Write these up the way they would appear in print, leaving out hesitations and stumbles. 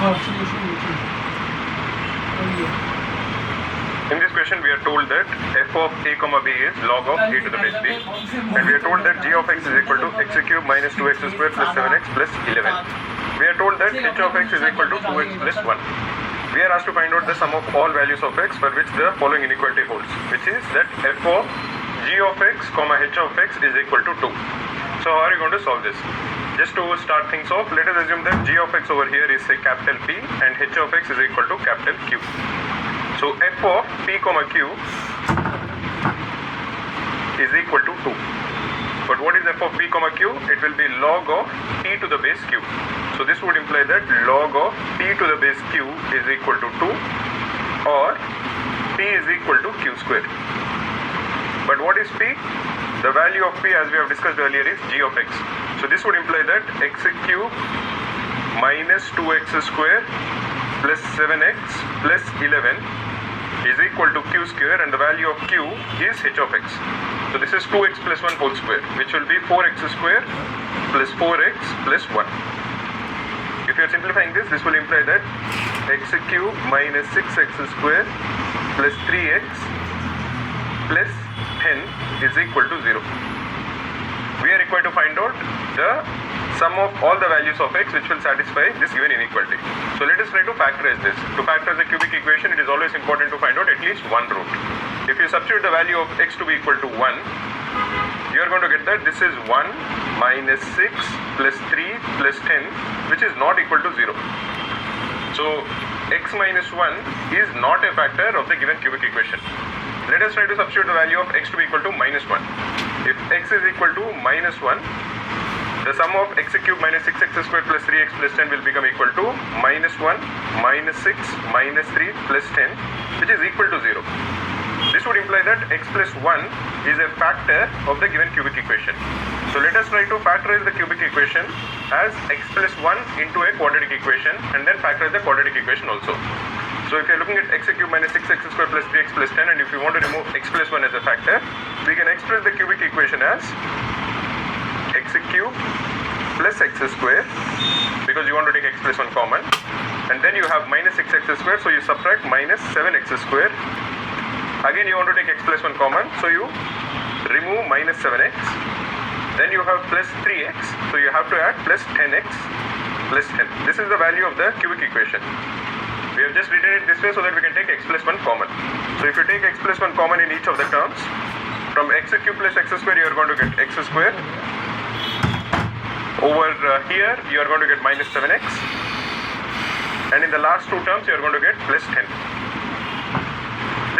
In this question, we are told that f of a comma b is log of a to the base b, and we are told that g of x is equal to x cube minus 2x square plus 7x plus 11. We are told that h of x is equal to 2x plus 1. We are asked to find out the sum of all values of x for which the following inequality holds, which is that f of g of x comma h of x is equal to 2. So how are you going to solve this? Just to start things off, let us assume that g of x over here is say capital P and h of x is equal to capital Q. So f of p comma q is equal to 2. But what is f of p comma q? It will be log of p to the base q. So this would imply that log of p to the base q is equal to 2, or p is equal to q square. But what is p? The value of p, as we have discussed earlier, is g of x. So this would imply that x cube minus 2x square plus 7x plus 11 is equal to q square, and the value of q is h of x. So this is 2x plus 1 whole square, which will be 4x square plus 4x plus 1. If you are simplifying this, this will imply that x cube minus 6x square plus 3x plus 10 is equal to 0. We are required to find out the sum of all the values of x which will satisfy this given inequality. So let us try to factorize this. To factorize the cubic equation, it is always important to find out at least one root. If you substitute the value of x to be equal to 1, you are going to get that this is 1 minus 6 plus 3 plus 10, which is not equal to 0. So x minus 1 is not a factor of the given cubic equation. Let us try to substitute the value of x to be equal to minus 1. If x is equal to minus 1, the sum of x cube minus 6x square plus 3x plus 10 will become equal to minus 1 minus 6 minus 3 plus 10, which is equal to 0. This would imply that x plus 1 is a factor of the given cubic equation. So let us try to factorize the cubic equation as x plus 1 into a quadratic equation, and then factorize the quadratic equation also. So if you are looking at x cube minus 6x square plus 3x plus 10, and if you want to remove x plus 1 as a factor, we can express the cubic equation as x cube plus x square, because you want to take x plus 1 common, and then you have minus 6x square, so you subtract minus 7x square. Again you want to take x plus 1 common, so you remove minus 7x. Then you have plus 3x, so you have to add plus 10x plus 10. This is the value of the cubic equation. We have just written it this way so that we can take x plus 1 common. So if you take x plus 1 common in each of the terms, from x cube plus x square you are going to get x square. Over here you are going to get minus 7x, and in the last two terms you are going to get plus 10.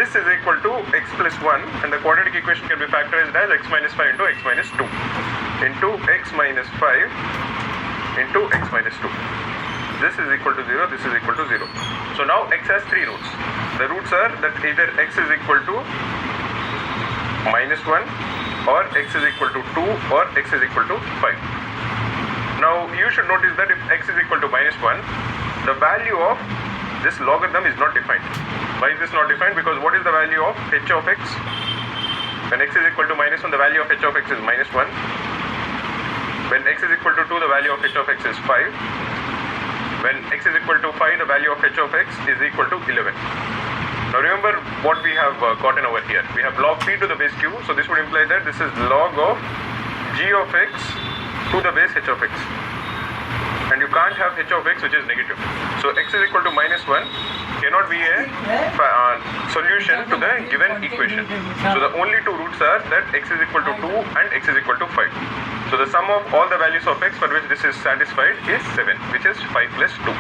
This is equal to x plus 1, and the quadratic equation can be factorized as x minus 5 into x minus 2 into x minus 5 into x minus 2. This is equal to 0, this is equal to 0. So now x has three roots. The roots are that either x is equal to minus 1, or x is equal to 2, or x is equal to 5. Now you should notice that if x is equal to minus 1, the value of this logarithm is not defined. Why is this not defined? Because what is the value of h of x? When x is equal to minus 1, the value of h of x is minus 1. When x is equal to 2, the value of h of x is 5. When x is equal to 5, the value of h of x is equal to 11. Now remember what we have gotten over here. We have log p to the base q, so this would imply that this is log of g of x to the base h of x. And you can't have h of x which is negative. So x is equal to minus 1 cannot be a solution to the given equation. So the only two roots are that x is equal to 2 and x is equal to 5. So the sum of all the values of x for which this is satisfied is 7, which is 5 plus 2.